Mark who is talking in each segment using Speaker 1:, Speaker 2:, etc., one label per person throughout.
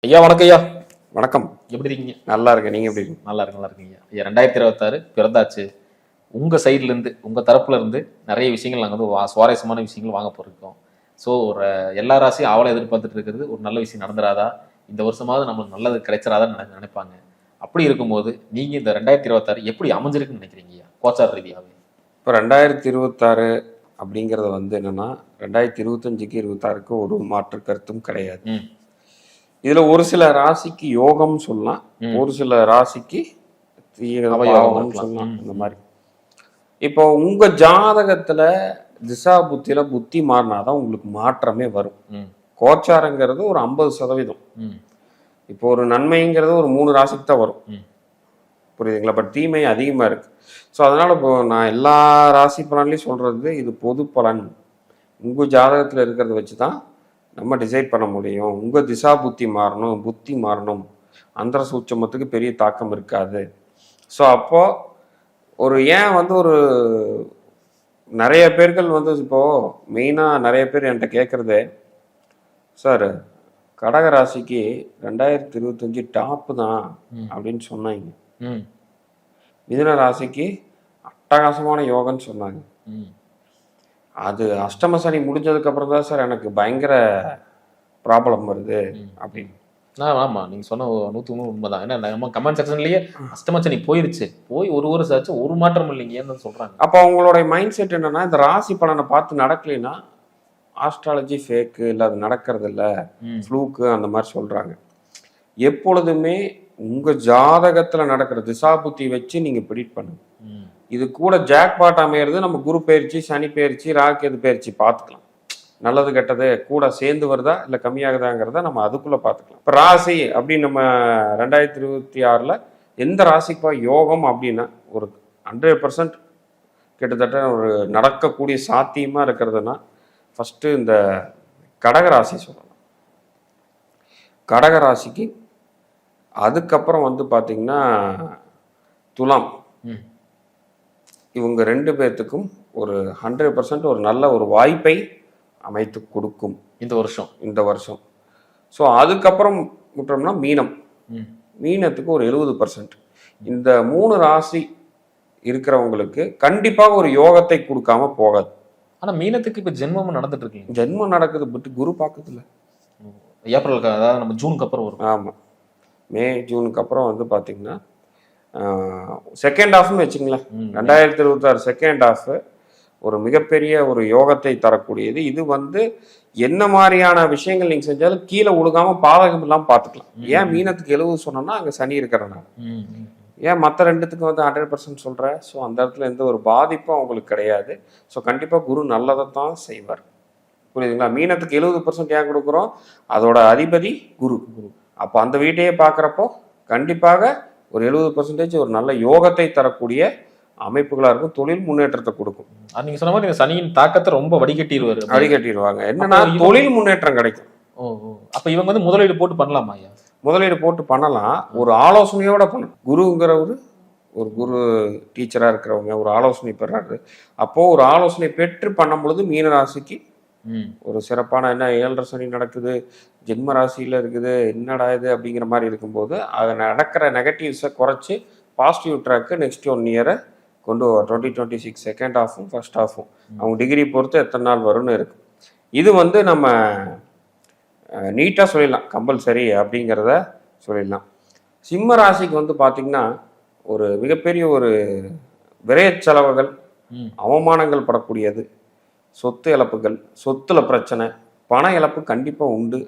Speaker 1: ஐயா வணக்கம் ஐயா.
Speaker 2: வணக்கம்.
Speaker 1: எப்படி இருக்கீங்க?
Speaker 2: நல்லா இருக்கேன். நீங்க எப்படி இருக்கீங்க?
Speaker 1: நல்லா இருக்கீங்க ஐயா. 2026 பிறந்தாச்சு. உங்க சைட்ல இருந்து உங்க தரப்புல இருந்து நிறைய விஷயங்கள் நாங்கள் வந்து சுவாரஸ்யமான விஷயங்கள் வாங்க போயிருக்கோம். ஸோ ஒரு எல்லா ராசியும் அவளை எதிர்பார்த்துட்டு இருக்கிறது ஒரு நல்ல விஷயம் நடந்துராதா, இந்த வருஷமாவது நம்மளுக்கு நல்லது கிடைச்சிடாதான்னு நினைப்பாங்க. அப்படி இருக்கும்போது நீங்க இந்த 2026 எப்படி அமைஞ்சிருக்குன்னு நினைக்கிறீங்க ஐயா கோச்சார் ரீதியாவே?
Speaker 2: இப்போ 2026 அப்படிங்கிறது வந்து என்னன்னா 2025க்கு 26க்கு ஒரு மாற்று கருத்தும் கிடையாது. இதுல ஒரு சில ராசிக்கு யோகம் சொல்லலாம், ஒரு சில ராசிக்கு யோகம் சொல்லலாம். இந்த மாதிரி இப்போ உங்க ஜாதகத்துல திசா புத்தியில புத்தி மாறினாதான் உங்களுக்கு மாற்றமே வரும். கோச்சாரங்கிறது ஒரு 50%. இப்போ ஒரு நன்மைங்கிறது ஒரு 3 ராசிக்கு தான் வரும், புரியுதுங்களா? பட் தீமை அதிகமா இருக்கு. ஸோ அதனால இப்போ நான் எல்லா ராசி பலன்லையும் சொல்றது இது பொது பலன். உங்க ஜாதகத்துல இருக்கிறத வச்சுதான் நம்ம டிசைட் பண்ண முடியும். உங்க திசா புத்தி மாறணும், அந்தர சூட்சமத்துக்கு பெரிய தாக்கம் இருக்காது. ஸோ அப்போ ஒரு ஏன் வந்து ஒரு நிறைய பேர்கள் வந்து இப்போ மெயினாக நிறைய பேர் என்கிட்ட கேட்குறதே, சார் கடகராசிக்கு 2025 டாப்பு தான் அப்படின்னு சொன்னாங்க. மிதுன ராசிக்கு அட்டகாசமான யோகன்னு சொன்னாங்க. அது அஷ்டம சனி முடிஞ்சதுக்கு அப்புறம் தான் சார் எனக்கு பயங்கர ப்ராப்ளம் வருது அப்படின்னு.
Speaker 1: ஆமா, நீங்க சொன்ன 100% உண்மைதான். ஏன்னா நம்ம கமெண்ட் செக்ஷன்லயே அஷ்டம சனி போயிருச்சு, போய் ஒரு வருஷம் ஆச்சு, ஒரு மாற்றம் இல்லைங்கன்னு சொல்றாங்க.
Speaker 2: அப்போ அவங்களுடைய மைண்ட் செட் என்னன்னா, இந்த ராசி பலனை பார்த்து நடக்கலைன்னா ஆஸ்ட்ராலஜி ஃபேக்கு, இல்லை அது நடக்கிறது இல்லை, ஃப்ளூக்கு அந்த மாதிரி சொல்றாங்க. எப்பொழுதுமே உங்க ஜாதகத்துல நடக்கிற திசா புத்தி வச்சு நீங்க ப்ரெடிக்ட் பண்ணுங்க. இது கூட ஜாக்பாட் அமையிறது நம்ம குரு பயிற்சி, சனி பயிற்சி, ராகேது பயிற்சி பார்த்துக்கலாம். நல்லது கெட்டது கூட சேர்ந்து வருதா இல்லை கம்மியாகுதாங்கிறத நம்ம அதுக்குள்ள பார்த்துக்கலாம். இப்போ ராசி அப்படின்னு நம்ம 2026ல் எந்த ராசிப்பா யோகம் அப்படின்னா ஒரு 100% கிட்டத்தட்ட ஒரு நடக்கக்கூடிய சாத்தியமா இருக்கிறதுனா ஃபர்ஸ்ட் இந்த கடகராசி சொல்லலாம். கடகராசிக்கு அதுக்கப்புறம் வந்து பார்த்தீங்கன்னா துலாம், இவங்க 2 பேர்த்துக்கும் ஒரு 100% ஒரு நல்ல ஒரு வாய்ப்பை அமைத்து கொடுக்கும் இந்த வருஷம். ஸோ அதுக்கப்புறம் விட்டோம்னா மீனத்துக்கு ஒரு 70%. இந்த 3 ராசி இருக்கிறவங்களுக்கு கண்டிப்பாக ஒரு யோகத்தை கொடுக்காம போகாது.
Speaker 1: ஆனா மீனத்துக்கு இப்ப ஜென்மம் நடந்துட்டு இருக்கு.
Speaker 2: ஜென்மம் நடக்குது, பட் குரு பார்க்குது இல்லை.
Speaker 1: ஏப்ரல், அதாவது நம்ம ஜூனுக்கு அப்புறம் வரும்.
Speaker 2: ஆமாம், மே ஜூனுக்கு அப்புறம் வந்து பார்த்தீங்கன்னா செகண்ட் ஹாஃப்னு வச்சுங்களேன். 2026 செகண்ட் ஹாஃப் ஒரு மிகப்பெரிய ஒரு யோகத்தை தரக்கூடியது. இது வந்து என்ன மாதிரியான விஷயங்கள் நீங்க செஞ்சாலும் கீழே ஒழுகாம பாதகம் இல்லாமல் பார்த்துக்கலாம். ஏன் மீனத்துக்கு 70 சொன்னோம்னா அங்கே சனி இருக்கிறனால. ஏன் மற்ற 2த்துக்கு வந்து 100% சொல்கிறேன். ஸோ அந்த இடத்துல எந்த ஒரு பாதிப்பும் அவங்களுக்கு கிடையாது. ஸோ கண்டிப்பாக குரு நல்லதை தான் செய்வார், புரியுதுங்களா? மீனத்துக்கு 70% ஏன் கொடுக்குறோம், அதோட அதிபதி குரு. அப்போ அந்த வீட்டையே பார்க்குறப்போ கண்டிப்பாக ஒரு 70% ஒரு நல்ல யோகத்தை தரக்கூடிய அமைப்புகளா இருக்கும், தொழில் முன்னேற்றத்தை கொடுக்கும்.
Speaker 1: நீங்க சொன்ன மாதிரி சனியின் தாக்கத்தை ரொம்ப
Speaker 2: வடிகட்டிடுவாங்க. என்னன்னா தொழில் முன்னேற்றம் கிடைக்கும்.
Speaker 1: அப்ப இவங்க வந்து முதலீடு போட்டு பண்ணலாமா ஐயா?
Speaker 2: முதலீடு போட்டு பண்ணலாம், ஒரு ஆலோசனையோட பண்ணலாம். குருங்கிறவர் ஒரு குரு டீச்சரா இருக்கிறவங்க ஒரு ஆலோசனை பெறாரு. அப்போ ஒரு ஆலோசனை பெற்று பண்ணும் பொழுது மீனராசிக்கு ஒரு சிறப்பான, என்ன 7.5 சனி நடக்குது, ஜென்ம ராசியில இருக்குது, என்னடா இது அப்படிங்கிற மாதிரி இருக்கும்போது அது நடக்கிற நெகட்டிவ்ஸை குறைச்சி பாசிட்டிவ் ட்ராக்கு நெக்ஸ்ட் 1 இயரை கொண்டு 2026 செகண்ட் ஹாஃபும் ஃபர்ஸ்ட் ஹாஃபும் அவங்க டிகிரி பொறுத்து எத்தனை நாள் வரும்னு இருக்கு. இது வந்து நம்ம நீட்டாக சொல்லிடலாம், கம்பல்சரி அப்படிங்கிறத சொல்லிடலாம். சிம்ம ராசிக்கு வந்து பார்த்திங்கன்னா ஒரு மிகப்பெரிய ஒரு விரைய செலவுகள், அவமானங்கள் படக்கூடியது, சொத்து இழப்புகள், சொத்துல பிரச்சனை, பண இழப்பு கண்டிப்பாக உண்டு.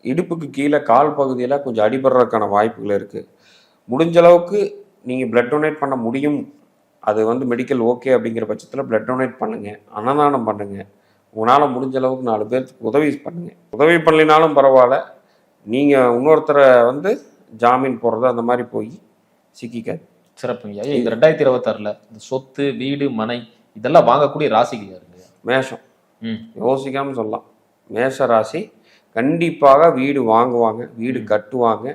Speaker 2: இடுப்புக்கு கீழே கால் பகுதியில் கொஞ்சம் அடிபடுறதுக்கான வாய்ப்புகள் இருக்குது. முடிஞ்ச அளவுக்கு நீங்கள் பிளட் டொனேட் பண்ண முடியும், அது வந்து மெடிக்கல் ஓகே அப்படிங்கிற பட்சத்தில் பிளட் டொனேட் பண்ணுங்கள், அன்னதானம் பண்ணுங்கள். உங்களால் முடிஞ்ச அளவுக்கு 4 பேருக்கு உதவி பண்ணுங்கள். உதவி பண்ணலினாலும் பரவாயில்ல, நீங்கள் இன்னொருத்தரை வந்து ஜாமீன் போடுறது அந்த மாதிரி போய் சிக்கிக்காது.
Speaker 1: சிறப்புங்க. இந்த 2026ல் இந்த சொத்து, வீடு, மனை இதெல்லாம் வாங்கக்கூடிய ராசிகள் யாருங்க?
Speaker 2: மேஷம். யோசிக்காமல் சொல்லலாம், மேஷ ராசி கண்டிப்பாக வீடு வாங்குவாங்க, வீடு கட்டுவாங்க.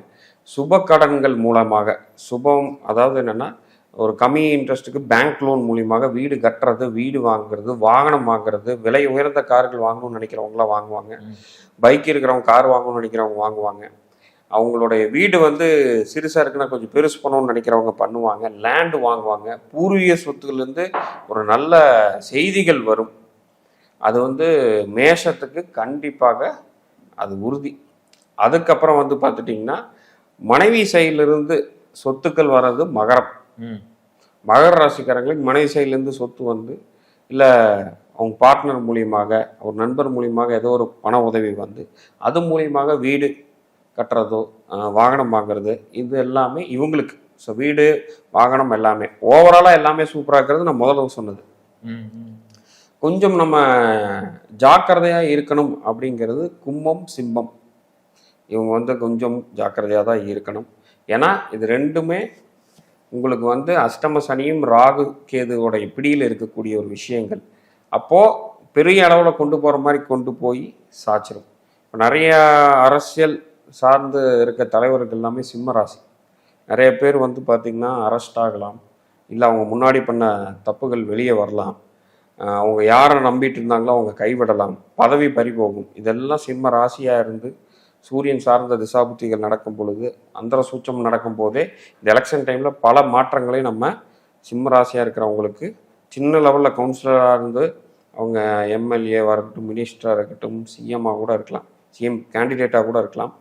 Speaker 2: சுப கடன்கள் மூலமாக, சுபம் அதாவது என்னென்னா ஒரு கம்மி இன்ட்ரெஸ்ட்டுக்கு பேங்க் லோன் மூலியமாக வீடு கட்டுறது, வீடு வாங்குறது, வாகனம் வாங்குறது, விலை உயர்ந்த கார்கள் வாங்கணும்னு நினைக்கிறவங்களாம் வாங்குவாங்க. பைக் இருக்கிறவங்க கார் வாங்கணும்னு நினைக்கிறவங்க வாங்குவாங்க. அவங்களுடைய வீடு வந்து சிறுசாக இருக்குன்னா கொஞ்சம் பெருசு பண்ணணும்னு நினைக்கிறவங்க பண்ணுவாங்க, லேண்டு வாங்குவாங்க, பூர்வீக சொத்துலேருந்து ஒரு நல்ல செய்திகள் வரும். அது வந்து மேஷத்துக்கு கண்டிப்பாக அது உறுதி. அதுக்கப்புறம் வந்து பார்த்துட்டிங்கன்னா மனைவி சைடிலிருந்து சொத்துக்கள் வர்றது மகரம். மகர ராசிக்காரங்களுக்கு மனைவி சைட்லேருந்து சொத்து வந்து இல்லை அவங்க பார்ட்னர் மூலியமாக ஒரு நண்பர் மூலியமாக ஏதோ ஒரு பண உதவி வந்து அது மூலியமாக வீடு கட்டுறதோ வாகனம் வாங்குறது இது எல்லாமே இவங்களுக்கு. ஸோ வீடு வாகனம் எல்லாமே ஓவராலாக எல்லாமே சூப்பராக இருக்கிறது நான் முதல்ல சொன்னது. கொஞ்சம் நம்ம ஜாக்கிரதையாக இருக்கணும் அப்படிங்கிறது கும்பம் சிம்மம். இவங்க வந்து கொஞ்சம் ஜாக்கிரதையாக தான் இருக்கணும். ஏன்னா இது ரெண்டுமே உங்களுக்கு வந்து அஷ்டம சனியும் ராகு கேதுவோட பிடியில் இருக்கக்கூடிய ஒரு விஷயங்கள். அப்போது பெரிய அளவில் கொண்டு போகிற மாதிரி கொண்டு போய் சாச்சிடும். இப்போ நிறைய அரசியல் சார்ந்து இருக்க தலைவர்கள் எல்லாமே சிம்ம ராசி. நிறைய பேர் வந்து பார்த்திங்கன்னா அரெஸ்ட் ஆகலாம், இல்லை அவங்க முன்னாடி பண்ண தப்புகள் வெளியே வரலாம், அவங்க யாரை நம்பிட்டு இருந்தாங்களோ அவங்க கைவிடலாம், பதவி பறிபோகும். இதெல்லாம் சிம்ம ராசியாக இருந்து சூரியன் சார்ந்த திசாபுத்திகள் நடக்கும் பொழுது அந்தர சூட்சம் நடக்கும் போதே இந்த எலெக்ஷன் டைமில் பல மாற்றங்களை நம்ம சிம்ம ராசியாக இருக்கிறவங்களுக்கு சின்ன லெவலில் கவுன்சிலராக இருந்து அவங்க எம்எல்ஏவாக இருக்கட்டும், மினிஸ்டராக இருக்கட்டும், சிஎம்மாக கூட இருக்கலாம், சிஎம் கேண்டிடேட்டாக கூட இருக்கலாம்,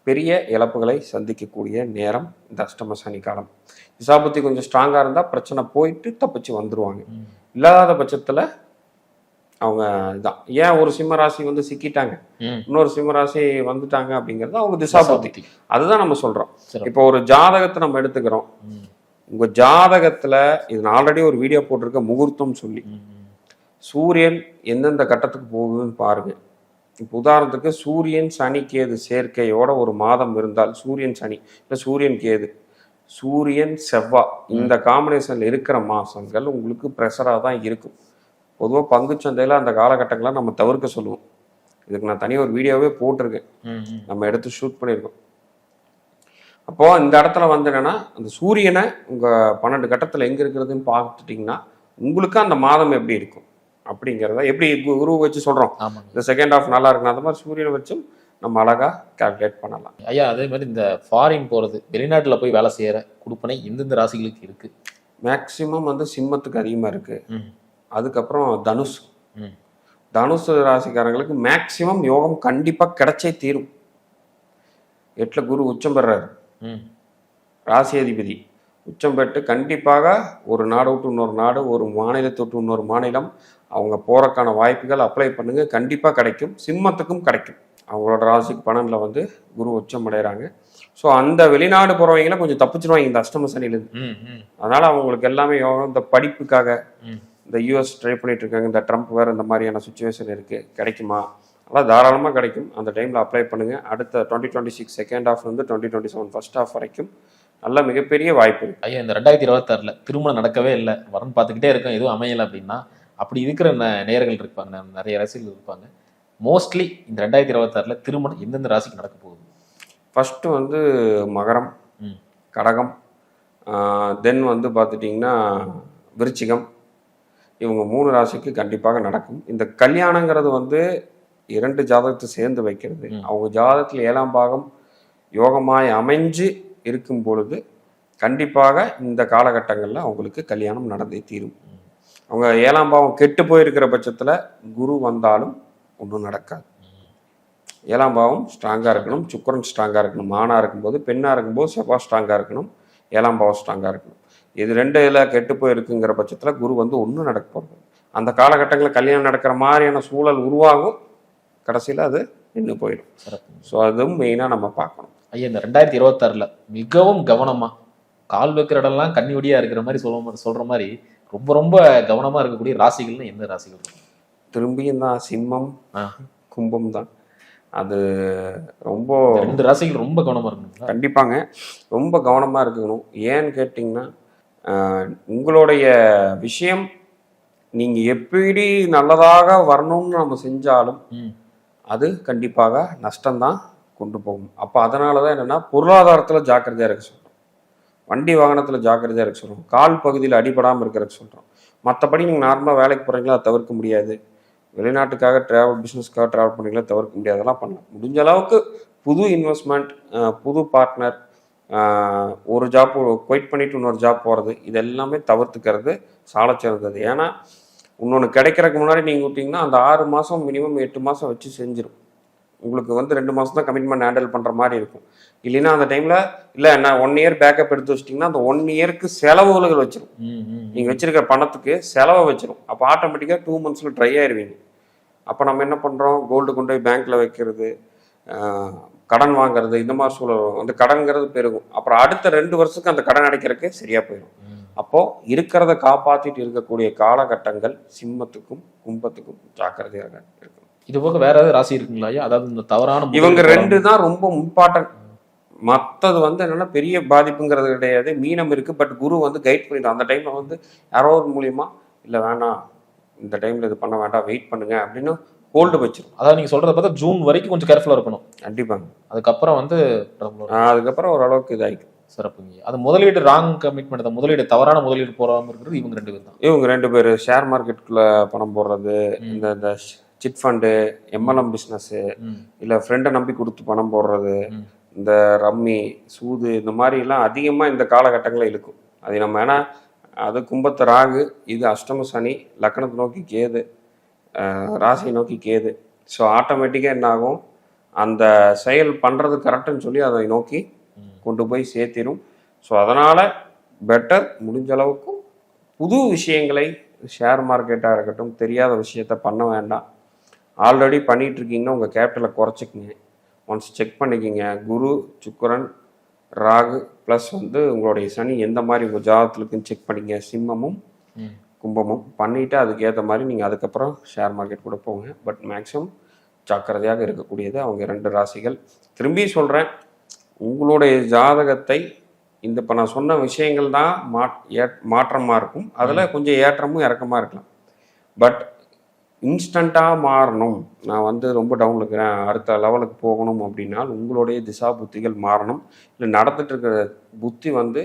Speaker 2: பெரிய இழப்புகளை சந்திக்கக்கூடிய நேரம் இந்த அஷ்டம சனி காலம். திசாபுத்தி கொஞ்சம் ஸ்ட்ராங்காக இருந்தால் பிரச்சனை போயிட்டு தப்பிச்சு வந்துடுவாங்க. இல்லாத பட்சத்தில் அவங்க இதான். ஏன் ஒரு சிம்ம ராசி வந்து சிக்கிட்டாங்க, இன்னொரு சிம்ம ராசி வந்துட்டாங்க அப்படிங்கிறது அவங்க திசாபுத்தி. அதுதான் நம்ம சொல்றோம். இப்போ ஒரு ஜாதகத்தை நம்ம எடுத்துக்கிறோம். உங்க ஜாதகத்துல இது நான் ஆல்ரெடி ஒரு வீடியோ போட்டிருக்க முகூர்த்தம் சொல்லி சூரியன் எந்தெந்த கட்டத்துக்கு போகுதுன்னு பாருங்க. இப்போ உதாரணத்துக்கு சூரியன் சனி கேது சேர்க்கையோட ஒரு மாதம் இருந்தால், சூரியன் சனி இல்லை சூரியன் கேது சூரியன் செவ்வாய் இந்த காம்பினேஷன்ல இருக்கிற மாசங்கள் உங்களுக்கு ப்ரெஷராக தான் இருக்கும். பொதுவாக பங்குச்சந்தையில் அந்த காலகட்டங்கள்லாம் நம்ம தவிர்க்க சொல்லுவோம். இதுக்கு நான் தனியாக ஒரு வீடியோவே போட்டிருக்கேன், நம்ம எடுத்து ஷூட் பண்ணியிருக்கோம். அப்போது இந்த இடத்துல வந்து என்னென்னா அந்த சூரியனை உங்கள் 12 கட்டத்தில் எங்கே இருக்கிறதுன்னு பார்த்துட்டிங்கன்னா உங்களுக்கு அந்த மாதம் எப்படி இருக்கும் அப்படிங்கிறத எப்படி குரு வச்சு சொல்கிறோம். இந்த செகண்ட் ஹாஃப் நல்லா இருக்குன்னா அந்த மாதிரி சூரியனை வச்சும் நம்ம அழகாக கால்குலேட் பண்ணலாம்.
Speaker 1: ஐயா, அதே மாதிரி இந்த ஃபாரின் போகிறது, வெளிநாட்டில் போய் வேலை செய்கிற கொடுப்பனை எந்தெந்த ராசிகளுக்கு இருக்குது?
Speaker 2: மேக்சிமம் வந்து சிம்மத்துக்கு அதிகமாக இருக்குது. அதுக்கப்புறம் தனுசு ராசிக்காரங்களுக்கு மேக்சிமம் யோகம் கண்டிப்பாக கிடைச்சே தீரும். 8ல் குரு உச்சம் பெறாரு, ராசி அதிபதி உச்சம் பெற்று கண்டிப்பாக ஒரு நாடு விட்டு இன்னொரு நாடு, ஒரு மாநிலத்தை விட்டு இன்னொரு மாநிலம் அவங்க போறக்கான வாய்ப்புகள் அப்ளை பண்ணுங்க, கண்டிப்பாக கிடைக்கும். சிம்மத்துக்கும் கிடைக்கும். அவங்களோட ராசிக்கு 12ல் வந்து குரு உச்சம் அடைகிறாங்க. ஸோ அந்த வெளிநாடு போகிறவங்கள கொஞ்சம் தப்பிச்சிருவாங்க இந்த அஷ்டம சனிலேருந்து. அதனால அவங்களுக்கு எல்லாமே யோகம். இந்த படிப்புக்காக இந்த யூஎஸ் ட்ரை பண்ணிட்டு இருக்காங்க, இந்த ட்ரம்ப் வேறு இந்த மாதிரியான சுச்சுவேஷன் இருக்குது, கிடைக்குமா? அதெல்லாம் தாராளமாக கிடைக்கும். அந்த டைமில் அப்ளை பண்ணுங்கள். அடுத்த 2026 செகண்ட் ஹாஃப் வந்து 2027 ஃபர்ஸ்ட் ஹாஃப் வரைக்கும் நல்ல மிகப்பெரிய வாய்ப்பு இருக்குது.
Speaker 1: ஐயா, இந்த 2026 திருமணம் நடக்கவே இல்லை, வரன்னு பார்த்துக்கிட்டே இருக்கோம், எதுவும் அமையலை அப்படின்னா அப்படி இருக்கிற நேயர்கள் இருப்பாங்க, நிறைய ராசிகள் இருப்பாங்க. மோஸ்ட்லி இந்த 2026 திருமணம் எந்தெந்த ராசிக்கு நடக்க போகுது?
Speaker 2: ஃபர்ஸ்ட் வந்து மகரம், கடகம், தென் வந்து பார்த்துட்டிங்கன்னா விருச்சிகம். இவங்க 3 ராசிக்கு கண்டிப்பாக நடக்கும். இந்த கல்யாணங்கிறது வந்து 2 ஜாதகத்தை சேர்ந்து வைக்கிறது. அவங்க ஜாதகத்தில் 7ஆம் பாகம் யோகமாய் அமைஞ்சு இருக்கும் பொழுது கண்டிப்பாக இந்த காலகட்டங்களில் அவங்களுக்கு கல்யாணம் நடந்தே தீரும். அவங்க 7ஆம் பாவம் கெட்டு போயிருக்கிற பட்சத்தில் குரு வந்தாலும் ஒன்றும் நடக்காது. 7ஆம் பாவம் ஸ்ட்ராங்காக இருக்கணும், சுக்கிரன் ஸ்ட்ராங்காக இருக்கணும். ஆணாக இருக்கும்போது, பெண்ணாக இருக்கும்போது செவ்வாய் ஸ்ட்ராங்காக இருக்கணும், 7ஆம் பாவம் ஸ்ட்ராங்காக இருக்கணும். இது 2ல் கெட்டு போயிருக்குங்கிற பட்சத்தில் குரு வந்து ஒன்றும் நடக்க போகிறது. அந்த காலகட்டங்களில் கல்யாணம் நடக்கிற மாதிரியான சூழல் உருவாகும், கடைசியில் அது நின்று போயிடும். ஸோ அதுவும் மெயினாக நம்ம பார்க்கணும்.
Speaker 1: ஐயா, இந்த 2026 மிகவும் கவனமாக கால் வைக்கிற இடம்லாம் கண்ணி வெடியாக இருக்கிற மாதிரி சொல்கிற மாதிரி ரொம்ப ரொம்ப கவனமாக இருக்கக்கூடிய ராசிகள்னு எந்த ராசிகள்?
Speaker 2: திரும்பியும் தான் சிம்மம், கும்பம் தான். அது ரொம்ப
Speaker 1: 2 ராசிகள் ரொம்ப கவனமாக இருக்கணும்.
Speaker 2: கண்டிப்பாங்க, ரொம்ப கவனமாக இருக்கணும். ஏன்னு கேட்டிங்கன்னா உங்களுடைய விஷயம் நீங்கள் எப்படி நல்லதாக வரணும்னு நம்ம செஞ்சாலும் அது கண்டிப்பாக நஷ்டம்தான் கொண்டு போகும். அப்போ அதனால தான் என்னென்னா பொருளாதாரத்தில் ஜாக்கிரதையாக இருக்க சொல்கிறோம், வண்டி வாகனத்தில் ஜாக்கிரதையாக இருக்க சொல்கிறோம், கால் பகுதியில் அடிபடாமல் இருக்கிறதுக்கு சொல்கிறோம். மற்றபடி நீங்கள் நார்மலாக வேலைக்கு போகிறீங்களா அதை தவிர்க்க முடியாது, வெளிநாட்டுக்காக ட்ராவல் பிஸ்னஸ்க்காக ட்ராவல் பண்ணிங்களா தவிர்க்க முடியாது, அதெல்லாம் பண்ணலாம். முடிஞ்ச அளவுக்கு புது இன்வெஸ்ட்மெண்ட், புது பார்ட்னர், ஒரு ஜாப் குவைட் பண்ணிட்டு இன்னொரு ஜாப் போகிறது, இது எல்லாமே தவிர்த்துக்கிறது சால சிறந்தது. ஏன்னா இன்னொன்று கிடைக்கிறதுக்கு முன்னாடி நீங்கள் விட்டிங்கன்னா அந்த 6 மாதம் மினிமம் 8 மாதம் வச்சு செஞ்சிடும். உங்களுக்கு வந்து 2 மாதம் தான் கமிட்மெண்ட் ஹேண்டில் பண்ணுற மாதிரி இருக்கும். இல்லைன்னா அந்த டைமில் இல்லை நான் 1 இயர் பேக்கப் எடுத்து வச்சிட்டிங்கன்னா அந்த 1 இயருக்கு செலவுகள் வச்சிடும். நீங்கள் வச்சிருக்கிற பணத்துக்கு செலவை வச்சிடும். அப்போ ஆட்டோமேட்டிக்காக 2 மந்த்ஸில் ட்ரை ஆயிடுவீங்க. அப்போ நம்ம என்ன பண்ணுறோம், கோல்டு கொண்டு போய் பேங்க்கில் வைக்கிறது, கடன் வாங்குறது, இந்த மாதிரி சூழல் அந்த கடன்கிறது பெருகும். அப்புறம் அடுத்த 2 வருஷத்துக்கு அந்த கடன் அடைக்கிறதுக்கு சரியாக போயிடும். அப்போது இருக்கிறத காப்பாற்றிட்டு இருக்கக்கூடிய காலகட்டங்கள் சிம்மத்துக்கும் கும்பத்துக்கும் ஜாக்கிரதையாக இருக்கும்.
Speaker 1: இது போக வேற ஏதாவது ராசி இருக்குங்களா ஐயா? அதாவது இந்த தவறான
Speaker 2: இவங்க 2 தான் ரொம்ப இம்பார்ட்டன்ட். மற்றது வந்து என்னன்னா பெரிய பாதிப்புங்கிறது கிடையாது. மீனம் இருக்கு, பட் குரு வந்து கைட் பண்ணிடும். அந்த டைம்ல வந்து யாரோ ஒரு மூலியமா இல்லை வேணாம் இந்த டைம்ல இது பண்ண வேண்டாம், வெயிட் பண்ணுங்க அப்படின்னு ஹோல்டு வச்சிடும்.
Speaker 1: அதாவது நீங்க சொல்றத பார்த்தா ஜூன் வரைக்கும் கொஞ்சம் கேர்ஃபுல்லா இருக்கணும்.
Speaker 2: கண்டிப்பாங்க.
Speaker 1: அதுக்கப்புறம் வந்து
Speaker 2: அதுக்கப்புறம் ஓரளவுக்கு இதாகிடும்.
Speaker 1: சிறப்புங்க. அது முதலீடு ராங் கமிட்மெண்ட், முதலீடு தவறான முதலீடு போறாம இருக்கிறது இவங்க 2 பேர் தான்.
Speaker 2: இவங்க 2 பேர் ஷேர் மார்க்கெட்டுக்குள்ள பணம் போடுறது, இந்த சிட் ஃபண்டு, எம்எல்எம் பிஸ்னஸ்ஸு, இல்லை ஃப்ரெண்டை நம்பி கொடுத்து பணம் போடுறது, இந்த ரம்மி, சூது, இந்த மாதிரிலாம் அதிகமாக இந்த காலகட்டங்களில் இருக்கும். அது நம்ம ஏன்னா அது கும்பத்தை ராகு, இது அஷ்டம சனி, லக்னத்தை நோக்கி கேது, ராசியை நோக்கி கேது. ஸோ ஆட்டோமேட்டிக்காக என்ன ஆகும், அந்த செயல் பண்ணுறது கரெக்டுன்னு சொல்லி அதை நோக்கி கொண்டு போய் சேர்த்திடும். ஸோ அதனால் பெட்டர் முடிஞ்ச அளவுக்கு புது விஷயங்களை, ஷேர் மார்க்கெட்டாக இருக்கட்டும், தெரியாத விஷயத்த பண்ண வேண்டாம். ஆல்ரெடி பண்ணிகிட்டு இருக்கீங்கன்னா உங்கள் கேபிட்டலை குறைச்சிக்கிங்க. ஒன்ஸ் செக் பண்ணிக்கிங்க. குரு, சுக்கிரன், ராகு ப்ளஸ் வந்து உங்களுடைய சனி எந்த மாதிரி உங்கள் ஜாதகத்துலக்குன்னு செக் பண்ணிங்க. சிம்மமும் கும்பமும் பண்ணிவிட்டு அதுக்கேற்ற மாதிரி நீங்கள் அதுக்கப்புறம் ஷேர் மார்க்கெட் கூட போங்க. பட் மேக்ஸிமம் ஜாக்கிரதையாக இருக்கக்கூடியது அவங்க 2 ராசிகள். திரும்பி சொல்கிறேன், உங்களுடைய ஜாதகத்தை இந்த இப்போ நான் சொன்ன விஷயங்கள் தான் மாற்றமாக இருக்கும். அதில் கொஞ்சம் ஏற்றமும் இறக்கமாக இருக்கலாம். பட் இன்ஸ்டண்ட்டாக மாறணும், நான் வந்து ரொம்ப டவுனில் இருக்கிறேன், அடுத்த லெவலுக்கு போகணும் அப்படின்னா உங்களுடைய திசா புத்திகள் மாறணும். இல்லை நடந்துட்டு இருக்கிற புத்தி வந்து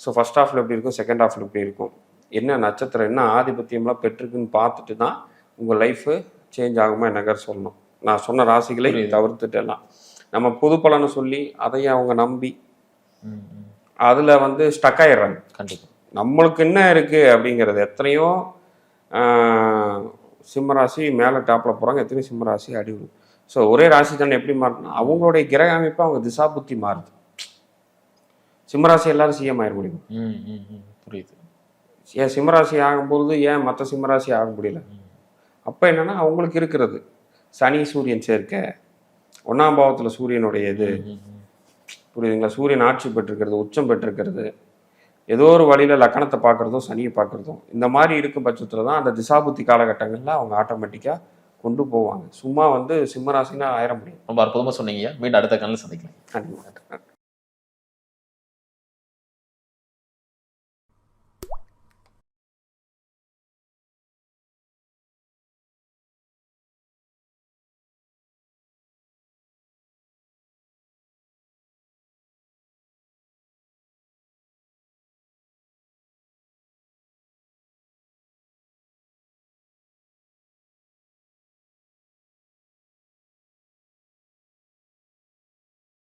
Speaker 2: ஸோ ஃபர்ஸ்ட் ஹாஃபில் எப்படி இருக்கும், செகண்ட் ஹாஃபில் எப்படி இருக்கும், என்ன நட்சத்திரம், என்ன ஆதிபத்தியம்லாம் பெற்றிருக்குன்னு பார்த்துட்டு தான் உங்கள் லைஃபு சேஞ்ச் ஆகுமா என்னங்க சொல்லணும். நான் சொன்ன ராசிகளை தவிர்த்துட்டு எல்லாம் நம்ம பொது பலனை சொல்லி அதையும் அவங்க நம்பி அதில் வந்து ஸ்டக் ஆயிடுறாங்க. கண்டிப்பாக நம்மளுக்கு என்ன இருக்குது அப்படிங்கிறது. எத்தனையோ சிம்மராசி மேலே டாப்பில் போகிறாங்க, எத்தனையோ சிம்மராசி அடி விடும். ஸோ ஒரே ராசி தானே எப்படி மாறினா அவங்களுடைய கிரக அமைப்பு அவங்க திசா புத்தி மாறுது. சிம்மராசி எல்லாரும் சிஎம் ஆயிட முடியும்.
Speaker 1: புரியுது.
Speaker 2: ஏன் சிம்மராசி ஆகும்போது ஏன் மற்ற சிம்மராசி ஆக முடியல? அப்போ என்னன்னா அவங்களுக்கு இருக்கிறது சனி சூரியன் சேர்க்க, 1ஆம் பாவத்தில் சூரியனுடைய இது புரியுதுங்களா, சூரியன் ஆட்சி பெற்றிருக்கிறது, உச்சம் பெற்றிருக்கிறது, ஏதோ ஒரு வழியில் லக்கணத்தை பார்க்குறதும் சனியை பார்க்குறதும், இந்த மாதிரி இருக்கும் பட்சத்தில் தான் அந்த திசாபுத்தி காலகட்டங்களில் அவங்க ஆட்டோமேட்டிக்காக கொண்டு போவாங்க. சும்மா வந்து சிம்மராசினா ஆயிர முடியும்.
Speaker 1: ரொம்ப அற்புதமாக சொன்னீங்க. மீண்டும் அடுத்த காலையில் சந்திக்கலாம்.
Speaker 2: கண்டிப்பாக.